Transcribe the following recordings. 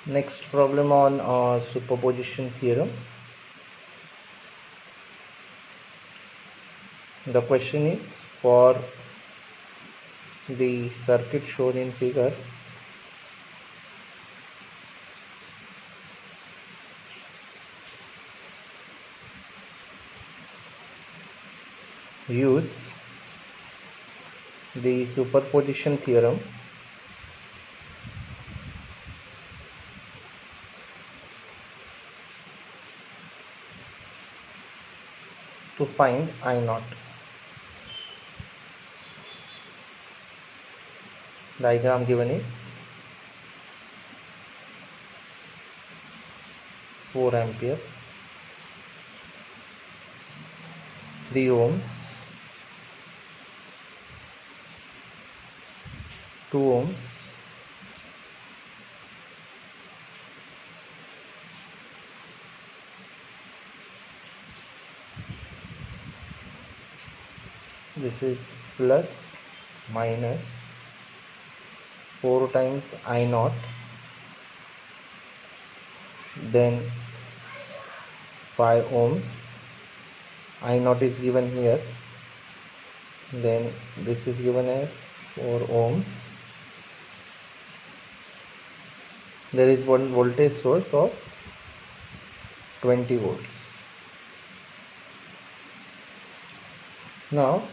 Next problem on superposition theorem. The question is, for the circuit shown in figure, use the superposition theorem to find I naught. Diagram given is 4 ampere, 3 ohms, 2 ohms, this is plus minus 4 times I naught, then 5 ohms. I naught is given here, then this is given as 4 ohms. There is one voltage source of 20 volts. Now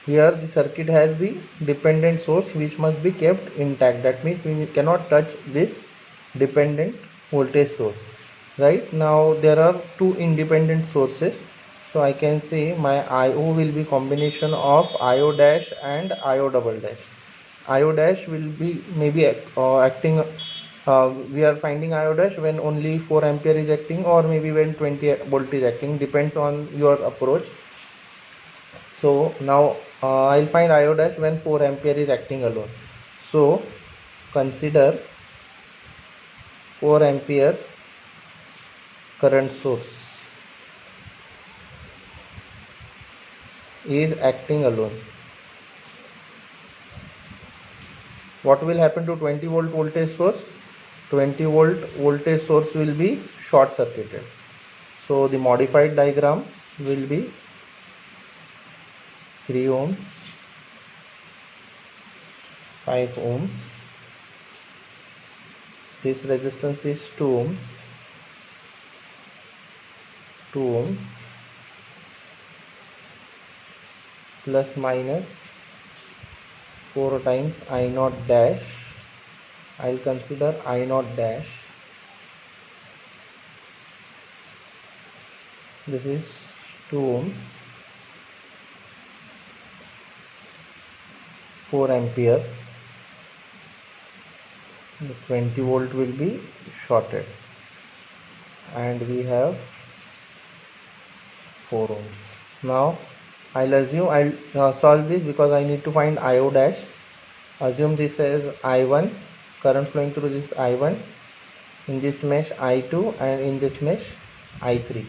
here the circuit has the dependent source which must be kept intact. That means we cannot touch this dependent voltage source. Right now there are two independent sources, so I can say my IO will be combination of IO dash and IO double dash. IO dash will be maybe acting, we are finding IO dash when only 4 ampere is acting, or maybe when 20 volt is acting, depends on your approach. So now I'll find IO dash when 4 ampere is acting alone. So consider 4 ampere current source is acting alone. What will happen to 20 volt voltage source? 20 volt voltage source will be short circuited. So the modified diagram will be 3 ohms, 5 ohms, this resistance is 2 ohms, 2 ohms, plus minus 4 times I naught dash. I'll consider I naught dash. This is 2 ohms, 4 ampere. The 20 volt will be shorted, and we have 4 ohms. Now I'll assume I'll solve this because I need to find IO dash. Assume this as I1, current flowing through this I1, in this mesh I2, and in this mesh I3.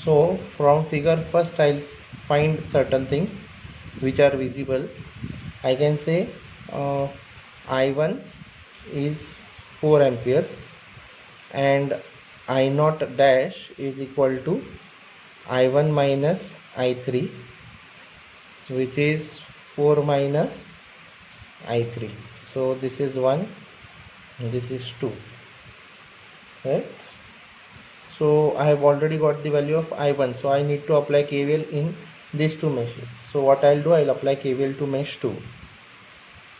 So from figure first I'll find certain things which are visible. I can say I1 is 4 amperes and I naught dash is equal to I1 minus I3, which is 4 minus I3. So this is 1, this is 2, right? So I have already got the value of I1, so I need to apply KVL in these two meshes. So what I'll do, I'll apply KVL to mesh 2.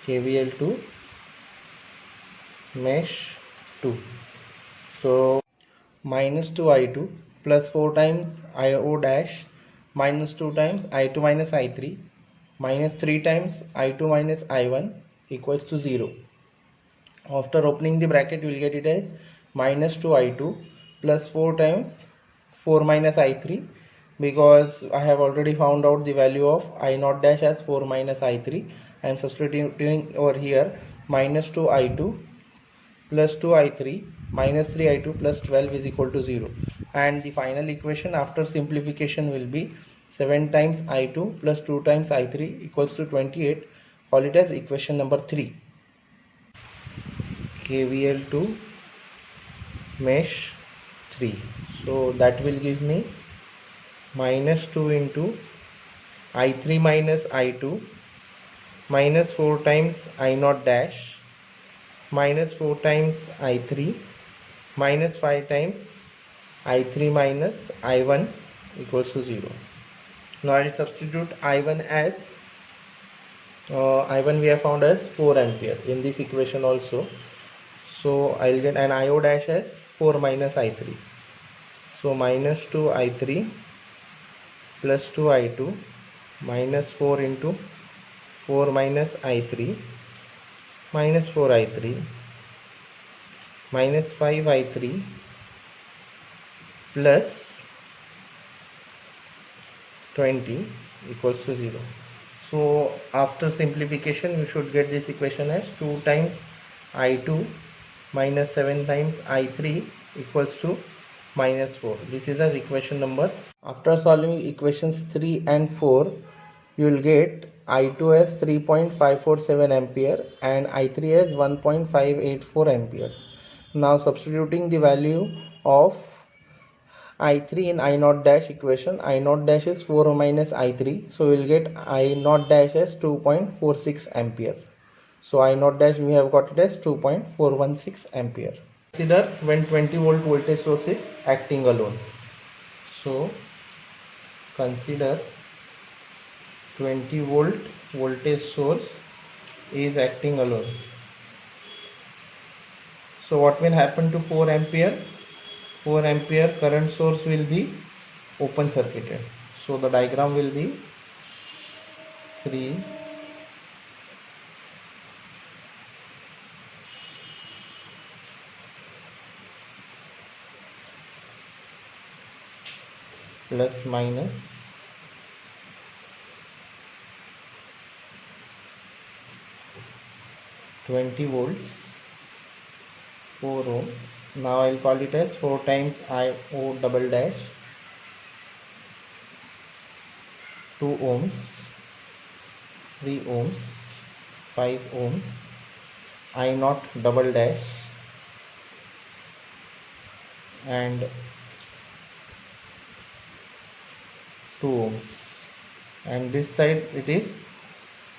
KVL to mesh 2. So minus 2 I2 plus 4 times IO dash minus 2 times I2 minus I3 minus 3 times I2 minus I1 equals to 0. After opening the bracket, you will get it as minus 2 I2 plus 4 times 4 minus I3, because I have already found out the value of I naught dash as 4 minus I3. I am substituting over here minus 2 I2 plus 2 I3 minus 3 I2 plus 12 is equal to 0. And the final equation after simplification will be 7 times I2 plus 2 times I3 equals to 28. Call it as equation number 3. KVL to mesh 3. So that will give me minus 2 into I3 minus I2 minus 4 times I0 dash minus 4 times I3 minus 5 times I3 minus I1 equals to 0. Now I will substitute I1 as I1 we have found as 4 ampere in this equation also. So I will get an IO dash as 4 minus I3. So minus 2 I3 plus 2 I2 minus 4 into 4 minus I3 minus 4 I3 minus 5 I3 plus 20 equals to 0. So after simplification you should get this equation as 2 times I2 minus 7 times I3 equals to minus 4. This is as equation number. After solving equations 3 and 4 you will get I2 as 3.547 ampere and I3 as 1.584 amperes. Now substituting the value of I3 in I0 dash equation, I0 dash is 4 minus I3, so we will get I0 dash as 2.46 ampere. So I0 dash we have got it as 2.416 ampere. Consider when 20 volt voltage source is acting alone. So consider 20 volt voltage source is acting alone. So what will happen to 4 ampere? 4 ampere current source will be open circuited. So the diagram will be 3 plus minus 20 volts 4 ohms. Now I will call it as 4 times IO double dash 2 ohms 3 ohms 5 ohms I0 double dash and 2 ohms, and this side it is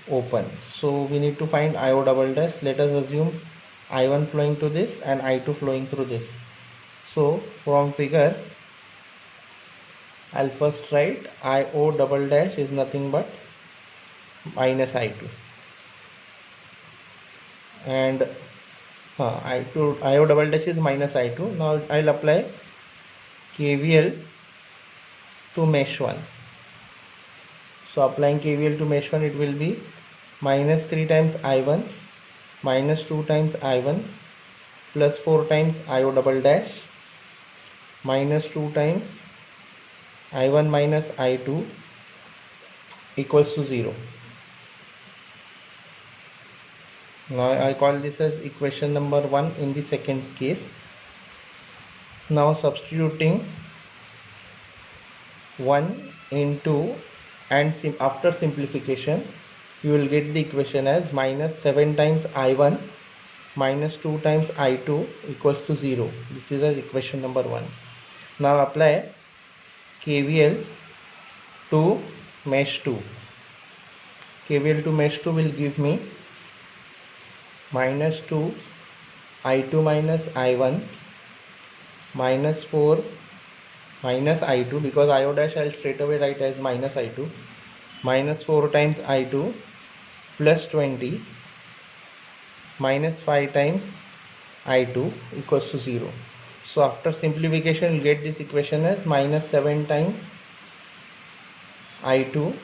open. So we need to find IO double dash. Let us assume I1 flowing to this and I2 flowing through this. So from figure I'll first write IO double dash is nothing but minus I2 and IO double dash is minus I2. Now I'll apply KVL to mesh 1. So applying KVL to mesh 1, it will be minus 3 times I1 minus 2 times I1 plus 4 times IO double dash minus 2 times I1 minus I2 equals to 0. Now I call this as equation number 1 in the second case. Now substituting 1 into and after simplification you will get the equation as minus 7 times I1 minus 2 times I2 equals to 0. This is as equation number 1. Now apply KVL to mesh 2. KVL to mesh 2 will give me minus 2 I2 minus I1 minus 4 minus I2, because IO dash I'll straight away write as minus I2, minus 4 times I2 plus 20 minus 5 times I2 equals to 0. So after simplification you'll get this equation as minus 7 times I2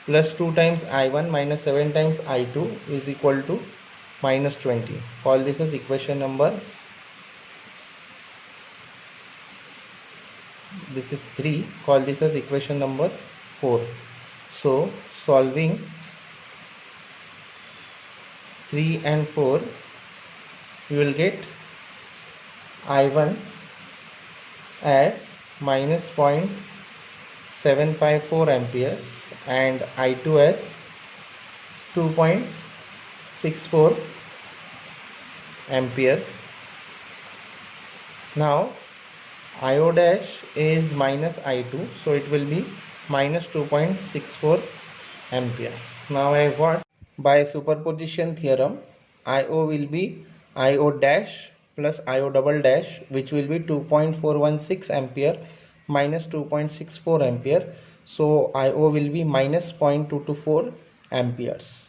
plus 2 times I1 minus 7 times I2 is equal to minus 20. Call this as equation number, this is 3, call this as equation number 4. So solving 3 and 4 you will get I1 as minus 0.754 amperes and I2 as 2.64 ampere. Now IO dash is minus I2, so it will be minus 2.64 ampere. Now I got, by superposition theorem, IO will be IO dash plus IO double dash, which will be 2.416 ampere minus 2.64 ampere. So IO will be minus 0.224 amperes.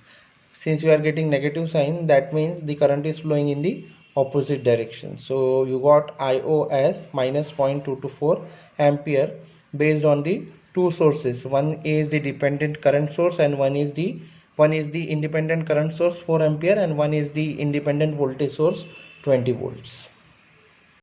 Since we are getting negative sign, that means the current is flowing in the opposite direction. So you got IO as minus 0.224 ampere based on the two sources. One is the dependent current source and one is the independent current source 4 ampere, and one is the independent voltage source 20 volts.